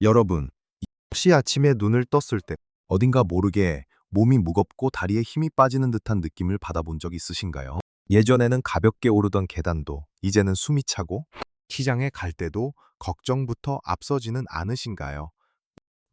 여러분, 혹시 아침에 눈을 떴을 때 어딘가 모르게 몸이 무겁고 다리에 힘이 빠지는 듯한 느낌을 받아본 적 있으신가요? 예전에는 가볍게 오르던 계단도 이제는 숨이 차고 시장에 갈 때도 걱정부터 앞서지는 않으신가요?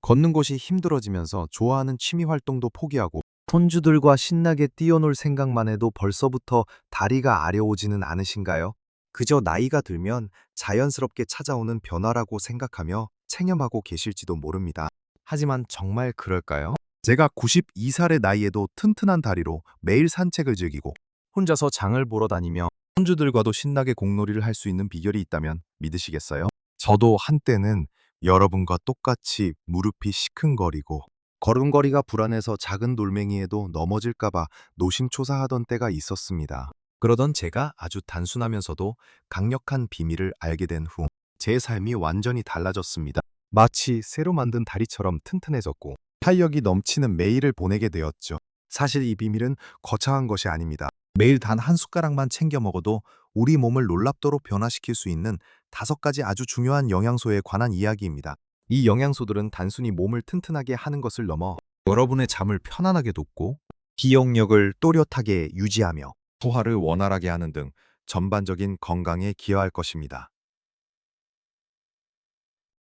걷는 것이 힘들어지면서 좋아하는 취미 활동도 포기하고 손주들과 신나게 뛰어놀 생각만 해도 벌써부터 다리가 아려오지는 않으신가요? 그저 나이가 들면 자연스럽게 찾아오는 변화라고 생각하며 체념하고 계실지도 모릅니다. 하지만 정말 그럴까요? 제가 92살의 나이에도 튼튼한 다리로 매일 산책을 즐기고 혼자서 장을 보러 다니며 손주들과도 신나게 공놀이를 할 수 있는 비결이 있다면 믿으시겠어요? 저도 한때는 여러분과 똑같이 무릎이 시큰거리고 걸음걸이가 불안해서 작은 돌멩이에도 넘어질까봐 노심초사하던 때가 있었습니다. 그러던 제가 아주 단순하면서도 강력한 비밀을 알게 된 후 제 삶이 완전히 달라졌습니다. 마치 새로 만든 다리처럼 튼튼해졌고 활력이 넘치는 매일을 보내게 되었죠. 사실 이 비밀은 거창한 것이 아닙니다. 매일 단 한 숟가락만 챙겨 먹어도 우리 몸을 놀랍도록 변화시킬 수 있는 5가지 아주 중요한 영양소에 관한 이야기입니다. 이 영양소들은 단순히 몸을 튼튼하게 하는 것을 넘어 여러분의 잠을 편안하게 돕고 기억력을 또렷하게 유지하며 소화를 원활하게 하는 등 전반적인 건강에 기여할 것입니다.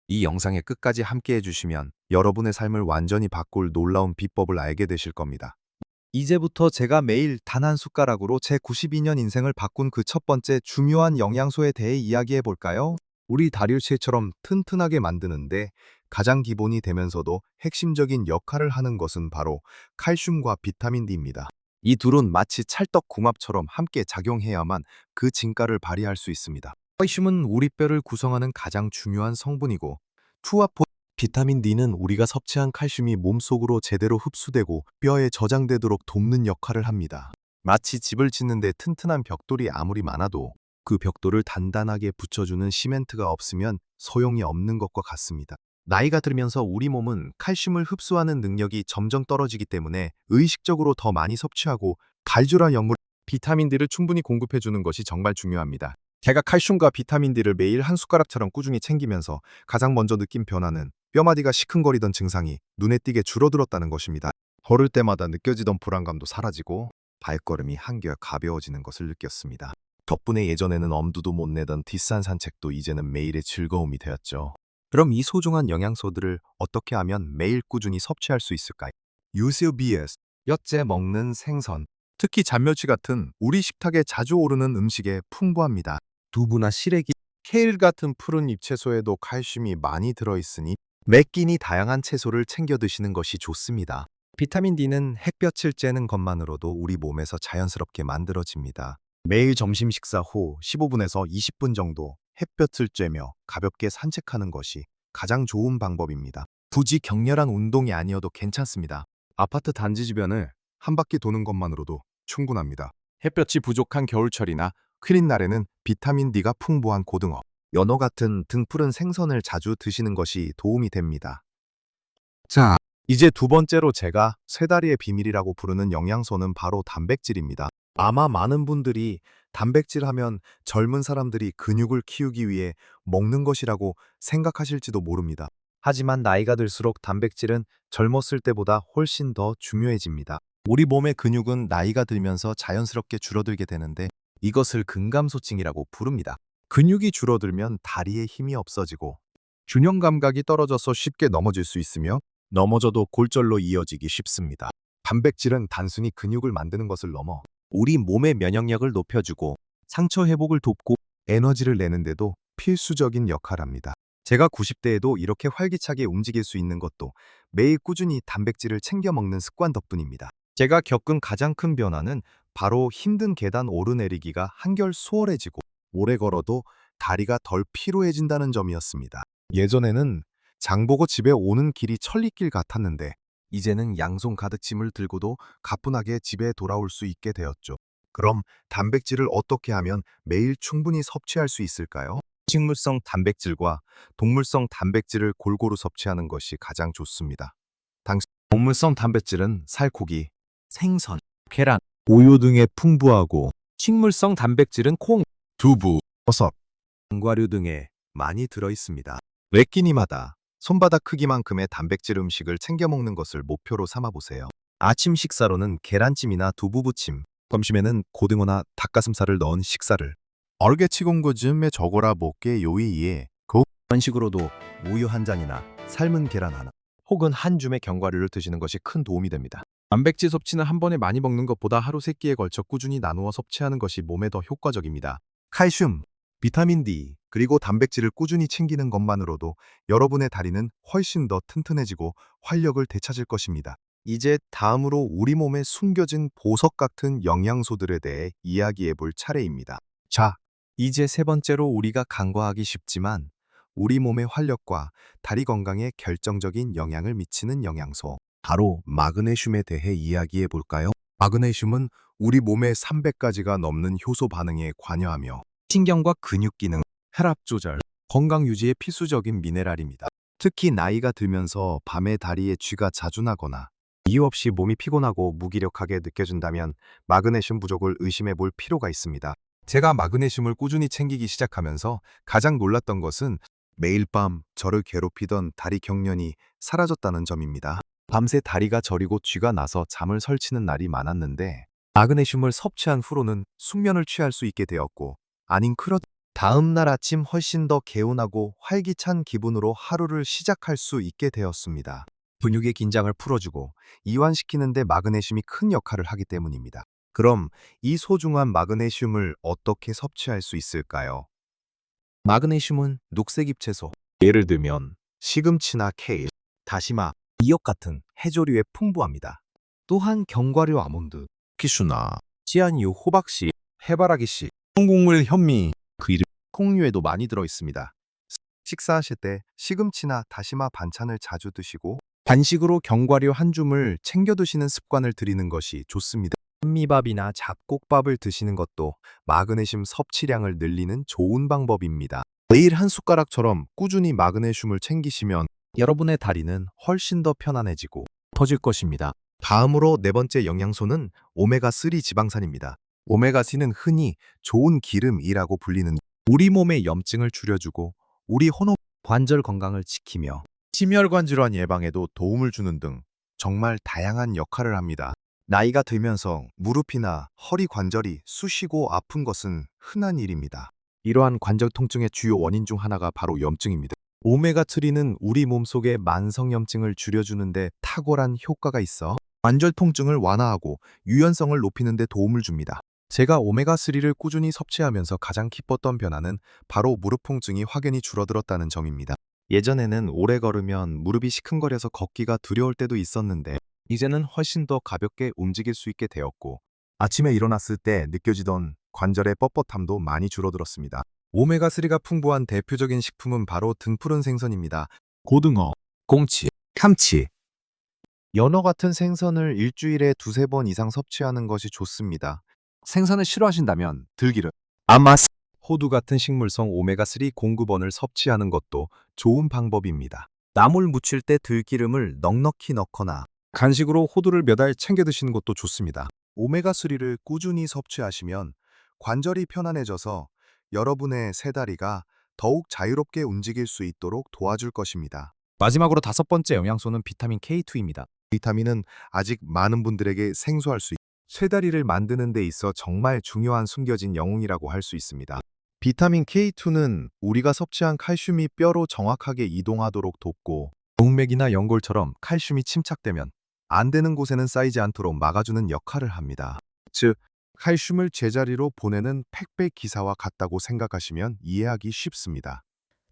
이 영상의 끝까지 함께 해주시면 여러분의 삶을 완전히 바꿀 놀라운 비법을 알게 되실 겁니다. 이제부터 제가 매일 단 한 숟가락으로 제 92년 인생을 바꾼 그 첫 번째 중요한 영양소에 대해 이야기해 볼까요? 우리 다리를체처럼 튼튼하게 만드는데 가장 기본이 되면서도 핵심적인 역할을 하는 것은 바로 칼슘과 비타민 D입니다. 이 둘은 마치 찰떡궁합처럼 함께 작용해야만 그 진가를 발휘할 수 있습니다. 칼슘은 우리 뼈를 구성하는 가장 중요한 성분이고 비타민 D는 우리가 섭취한 칼슘이 몸속으로 제대로 흡수되고 뼈에 저장되도록 돕는 역할을 합니다. 마치 집을 짓는데 튼튼한 벽돌이 아무리 많아도 그 벽돌을 단단하게 붙여주는 시멘트가 없으면 소용이 없는 것과 같습니다. 나이가 들면서 우리 몸은 칼슘을 흡수하는 능력이 점점 떨어지기 때문에 의식적으로 더 많이 섭취하고 갈주라 역물 비타민 D를 충분히 공급해주는 것이 정말 중요합니다. 제가 칼슘과 비타민 D를 매일 한 숟가락처럼 꾸준히 챙기면서 가장 먼저 느낀 변화는 뼈마디가 시큰거리던 증상이 눈에 띄게 줄어들었다는 것입니다. 걸을 때마다 느껴지던 불안감도 사라지고 발걸음이 한결 가벼워지는 것을 느꼈습니다. 덕분에 예전에는 엄두도 못 내던 뒷산 산책도 이제는 매일의 즐거움이 되었죠. 그럼 이 소중한 영양소들을 어떻게 하면 매일 꾸준히 섭취할 수 있을까요? 유실비에스, 엿째 먹는 생선, 특히 잔멸치 같은 우리 식탁에 자주 오르는 음식에 풍부합니다. 두부나 시래기, 케일 같은 푸른 잎채소에도 칼슘이 많이 들어있으니 매 끼니 다양한 채소를 챙겨 드시는 것이 좋습니다. 비타민 D는 햇볕을 쬐는 것만으로도 우리 몸에서 자연스럽게 만들어집니다. 매일 점심 식사 후 15분에서 20분 정도 햇볕을 쬐며 가볍게 산책하는 것이 가장 좋은 방법입니다. 굳이 격렬한 운동이 아니어도 괜찮습니다. 아파트 단지 주변을 한 바퀴 도는 것만으로도 충분합니다. 햇볕이 부족한 겨울철이나 흐린 날에는 비타민 D가 풍부한 고등어, 연어 같은 등푸른 생선을 자주 드시는 것이 도움이 됩니다. 자, 이제 두 번째로 제가 쇠다리의 비밀이라고 부르는 영양소는 바로 단백질입니다. 아마 많은 분들이 단백질 하면 젊은 사람들이 근육을 키우기 위해 먹는 것이라고 생각하실지도 모릅니다. 하지만 나이가 들수록 단백질은 젊었을 때보다 훨씬 더 중요해집니다. 우리 몸의 근육은 나이가 들면서 자연스럽게 줄어들게 되는데 이것을 근감소증이라고 부릅니다. 근육이 줄어들면 다리에 힘이 없어지고 균형 감각이 떨어져서 쉽게 넘어질 수 있으며 넘어져도 골절로 이어지기 쉽습니다. 단백질은 단순히 근육을 만드는 것을 넘어 우리 몸의 면역력을 높여주고 상처 회복을 돕고 에너지를 내는데도 필수적인 역할을 합니다. 제가 90대에도 이렇게 활기차게 움직일 수 있는 것도 매일 꾸준히 단백질을 챙겨 먹는 습관 덕분입니다. 제가 겪은 가장 큰 변화는 바로 힘든 계단 오르내리기가 한결 수월해지고 오래 걸어도 다리가 덜 피로해진다는 점이었습니다. 예전에는 장보고 집에 오는 길이 천리길 같았는데 이제는 양손 가득 짐을 들고도 가뿐하게 집에 돌아올 수 있게 되었죠. 그럼 단백질을 어떻게 하면 매일 충분히 섭취할 수 있을까요? 식물성 단백질과 동물성 단백질을 골고루 섭취하는 것이 가장 좋습니다. 동물성 단백질은 살코기, 생선, 계란, 우유 등에 풍부하고 식물성 단백질은 콩, 두부, 버섯, 견과류 등에 많이 들어 있습니다. 매 끼니마다 손바닥 크기만큼의 단백질 음식을 챙겨 먹는 것을 목표로 삼아 보세요. 아침 식사로는 계란찜이나 두부부침, 점심에는 고등어나 닭가슴살을 넣은 식사를. 얼개치공구즘에 저고라 먹게 요이에 간식으로도 우유 한 잔이나 삶은 계란 하나, 혹은 한 줌의 견과류를 드시는 것이 큰 도움이 됩니다. 단백질 섭취는 한 번에 많이 먹는 것보다 하루 3끼에 걸쳐 꾸준히 나누어 섭취하는 것이 몸에 더 효과적입니다. 칼슘, 비타민 D, 그리고 단백질을 꾸준히 챙기는 것만으로도 여러분의 다리는 훨씬 더 튼튼해지고 활력을 되찾을 것입니다. 이제 다음으로 우리 몸에 숨겨진 보석 같은 영양소들에 대해 이야기해 볼 차례입니다. 자, 이제 세 번째로 우리가 간과하기 쉽지만 우리 몸의 활력과 다리 건강에 결정적인 영향을 미치는 영양소, 바로 마그네슘에 대해 이야기해 볼까요? 마그네슘은 우리 몸의 300가지가 넘는 효소 반응에 관여하며 신경과 근육 기능, 혈압 조절, 건강 유지에 필수적인 미네랄입니다. 특히 나이가 들면서 밤에 다리에 쥐가 자주 나거나 이유 없이 몸이 피곤하고 무기력하게 느껴진다면 마그네슘 부족을 의심해 볼 필요가 있습니다. 제가 마그네슘을 꾸준히 챙기기 시작하면서 가장 놀랐던 것은 매일 밤 저를 괴롭히던 다리 경련이 사라졌다는 점입니다. 밤새 다리가 저리고 쥐가 나서 잠을 설치는 날이 많았는데 마그네슘을 섭취한 후로는 숙면을 취할 수 있게 되었고, 아닌 그렇 다음 날 아침 훨씬 더 개운하고 활기찬 기분으로 하루를 시작할 수 있게 되었습니다. 근육의 긴장을 풀어주고 이완시키는 데 마그네슘이 큰 역할을 하기 때문입니다. 그럼 이 소중한 마그네슘을 어떻게 섭취할 수 있을까요? 마그네슘은 녹색 잎채소, 예를 들면 시금치나 케일, 다시마, 미역 같은 해조류에 풍부합니다. 또한 견과류 아몬드, 키슈나, 치안유 호박씨, 해바라기씨, 통곡물 현미, 그 이름 콩류에도 많이 들어 있습니다. 식사하실 때 시금치나 다시마 반찬을 자주 드시고 간식으로 견과류 한 줌을 챙겨 드시는 습관을 들이는 것이 좋습니다. 현미밥이나 잡곡밥을 드시는 것도 마그네슘 섭취량을 늘리는 좋은 방법입니다. 매일 한 숟가락처럼 꾸준히 마그네슘을 챙기시면 여러분의 다리는 훨씬 더 편안해지고 퍼질 것입니다. 다음으로 네 번째 영양소는 오메가3 지방산입니다. 오메가3는 흔히 좋은 기름이라고 불리는 우리 몸의 염증을 줄여주고 우리 관절 건강을 지키며 심혈관 질환 예방에도 도움을 주는 등 정말 다양한 역할을 합니다. 나이가 들면서 무릎이나 허리 관절이 쑤시고 아픈 것은 흔한 일입니다. 이러한 관절 통증의 주요 원인 중 하나가 바로 염증입니다. 오메가3는 우리 몸속의 만성염증을 줄여주는 데 탁월한 효과가 있어 관절 통증을 완화하고 유연성을 높이는 데 도움을 줍니다. 제가 오메가3를 꾸준히 섭취하면서 가장 기뻤던 변화는 바로 무릎 통증이 확연히 줄어들었다는 점입니다. 예전에는 오래 걸으면 무릎이 시큰거려서 걷기가 두려울 때도 있었는데 이제는 훨씬 더 가볍게 움직일 수 있게 되었고, 아침에 일어났을 때 느껴지던 관절의 뻣뻣함도 많이 줄어들었습니다. 오메가3가 풍부한 대표적인 식품은 바로 등푸른 생선입니다. 고등어, 꽁치, 참치, 연어 같은 생선을 일주일에 두세 번 이상 섭취하는 것이 좋습니다. 생선을 싫어하신다면 들기름, 아마스, 호두 같은 식물성 오메가3 공급원을 섭취하는 것도 좋은 방법입니다. 나물 무칠 때 들기름을 넉넉히 넣거나 간식으로 호두를 몇 알 챙겨 드시는 것도 좋습니다. 오메가3를 꾸준히 섭취하시면 관절이 편안해져서 여러분의 세 다리가 더욱 자유롭게 움직일 수 있도록 도와줄 것입니다. 마지막으로 다섯 번째 영양소는 비타민 K2입니다. 비타민은 아직 많은 분들에게 생소할 수 쇠다리를 만드는 데 있어 정말 중요한 숨겨진 영웅이라고 할 수 있습니다. 비타민 K2는 우리가 섭취한 칼슘이 뼈로 정확하게 이동하도록 돕고 동맥이나 연골처럼 칼슘이 침착되면 안 되는 곳에는 쌓이지 않도록 막아주는 역할을 합니다. 즉, 칼슘을 제자리로 보내는 택배 기사와 같다고 생각하시면 이해하기 쉽습니다.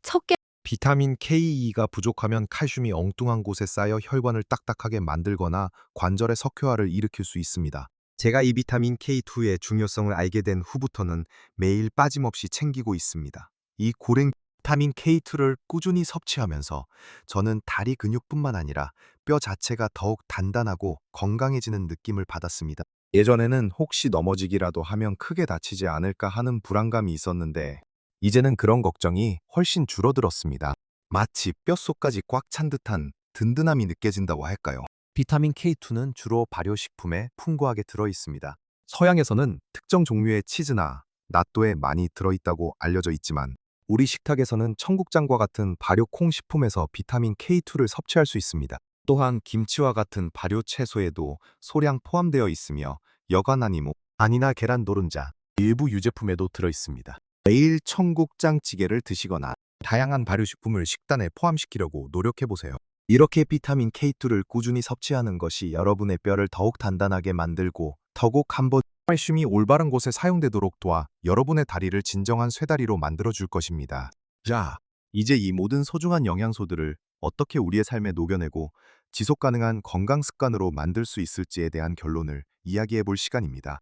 첫 비타민 K2가 부족하면 칼슘이 엉뚱한 곳에 쌓여 혈관을 딱딱하게 만들거나 관절의 석회화를 일으킬 수 있습니다. 제가 이 비타민 K2의 중요성을 알게 된 후부터는 매일 빠짐없이 챙기고 있습니다. 이 고랭 비타민 K2를 꾸준히 섭취하면서 저는 다리 근육뿐만 아니라 뼈 자체가 더욱 단단하고 건강해지는 느낌을 받았습니다. 예전에는 혹시 넘어지기라도 하면 크게 다치지 않을까 하는 불안감이 있었는데 이제는 그런 걱정이 훨씬 줄어들었습니다. 마치 뼛속까지 꽉 찬 듯한 든든함이 느껴진다고 할까요? 비타민 K2는 주로 발효식품에 풍부하게 들어있습니다. 서양에서는 특정 종류의 치즈나 낫또에 많이 들어있다고 알려져 있지만 우리 식탁에서는 청국장과 같은 발효 콩식품에서 비타민 K2를 섭취할 수 있습니다. 또한 김치와 같은 발효 채소에도 소량 포함되어 있으며 여과나니모, 아니나 계란 노른자, 일부 유제품에도 들어 있습니다. 매일 청국장찌개를 드시거나 다양한 발효식품을 식단에 포함시키려고 노력해보세요. 이렇게 비타민 K2를 꾸준히 섭취하는 것이 여러분의 뼈를 더욱 단단하게 만들고 더욱 한번 칼슘이 올바른 곳에 사용되도록 도와 여러분의 다리를 진정한 쇠다리로 만들어줄 것입니다. 자, 이제 이 모든 소중한 영양소들을 어떻게 우리의 삶에 녹여내고 지속가능한 건강 습관으로 만들 수 있을지에 대한 결론을 이야기해 볼 시간입니다.